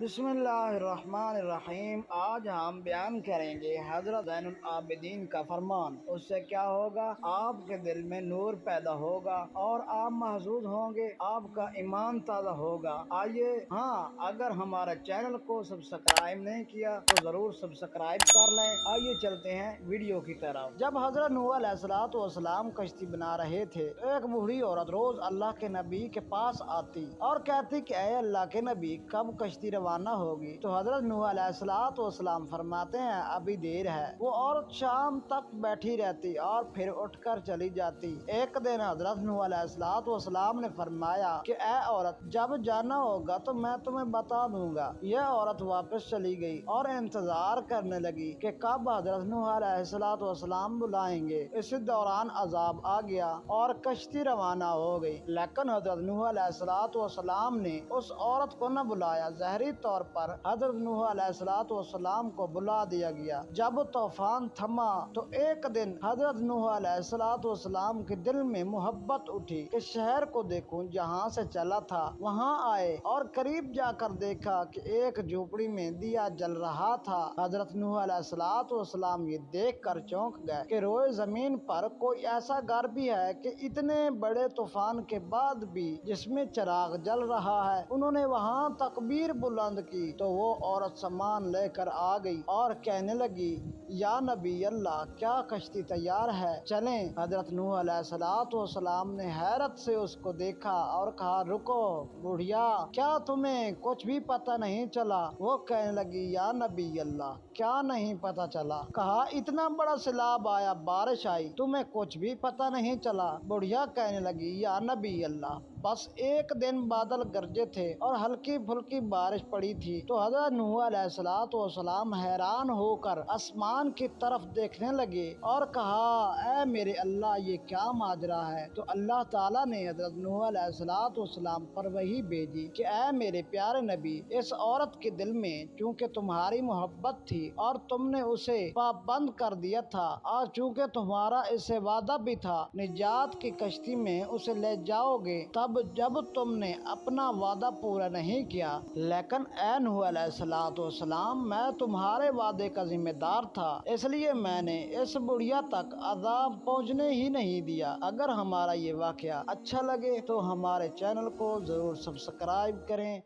बिस्मिल्लाहिर्रहमानिर्रहीम। आज हम बयान करेंगे हजरत ज़ैनुल आबिदीन का फरमान। उससे क्या होगा? आपके दिल में नूर पैदा होगा और आप महसूस होंगे, आपका ईमान ताज़ा होगा। आइए, अगर हमारे चैनल को सब्सक्राइब नहीं किया तो जरूर सब्सक्राइब कर लें। आइए चलते हैं वीडियो की तरफ। जब हजरत नूह अलैहिस्सलाम कश्ती बना रहे थे, एक बूढ़ी औरत रोज अल्लाह के नबी के पास आती और कहती कि ऐ अल्लाह के नबी, कब कश्ती रवाना होगी? तो हजरत नूह अलैहिस्सलाम फरमाते हैं, अभी देर है। वो औरत शाम तक बैठी रहती और फिर उठकर चली जाती। एक दिन हजरत नूह अलैहिस्सलाम ने फरमाया कि ऐ औरत, जब जाना होगा तो मैं तुम्हें बता दूंगा। यह औरत वापस चली गई और इंतजार करने लगी कि कब हजरत नूह अलैहिस्सलाम बुलाएंगे। इसी दौरान अजाब आ गया और कश्ती रवाना हो गई, लेकिन हजरत नूह अलैहिस्सलाम ने उस औरत को न बुलाया। ज़हरी तौर पर हजरत नूह अलैहिस्सलाम को बुला दिया गया। जब तूफान थमा तो एक दिन हजरत नूह अलैहिस्सलाम के दिल में मोहब्बत उठी कि शहर को देखूं जहां से चला था। वहां आए और करीब जाकर देखा कि एक झोपड़ी में दिया जल रहा था। हजरत नूह अलैहिस्सलाम ये देख कर चौंक गए कि रोए जमीन पर कोई ऐसा घर भी है कि इतने बड़े तूफान के बाद भी जिसमें चिराग जल रहा है। उन्होंने वहां तकबीर बुलंद की तो वो औरत सामान लेकर आ गई और कहने लगी, या नबी अल्लाह, क्या कश्ती तैयार है? चलें। हजरत नूह अलैहिस्सलाम ने हैरत से उसको देखा और कहा, रुको बुढ़िया, क्या तुम्हें कुछ भी पता नहीं चला? वो कहने लगी, या नबी अल्लाह, क्या नहीं पता चला? कहा, इतना बड़ा सैलाब आया, बारिश आई, तुम्हें कुछ भी पता नहीं चला? बुढ़िया कहने लगी, या नबी अल्लाह, बस एक दिन बादल गरजे थे और हल्की फुल्की बारिश पड़ी थी। तो हजरत नूह अलैहिस्सलाम हैरान होकर आसमान की तरफ देखने लगे और कहा, ऐ मेरे अल्लाह, ये क्या माजरा है? तो अल्लाह ताला ने हजरत नूह अलैहिस्सलाम पर वही भेजी कि ऐ मेरे प्यारे नबी, इस औरत के दिल में चूंकि तुम्हारी मोहब्बत थी और तुमने उसे पाबंद कर दिया था, और चूंकि तुम्हारा इससे वादा भी था निजात की कश्ती में उसे ले जाओगे, तब जब तुमने अपना वादा पूरा नहीं किया। लेकिन ऐ नूह अलैहिस्सलाम, मैं तुम्हारे वादे का जिम्मेदार था, इसलिए मैंने इस बुढ़िया तक अजाब पहुंचने ही नहीं दिया। अगर हमारा ये वाकया अच्छा लगे तो हमारे चैनल को जरूर सब्सक्राइब करें।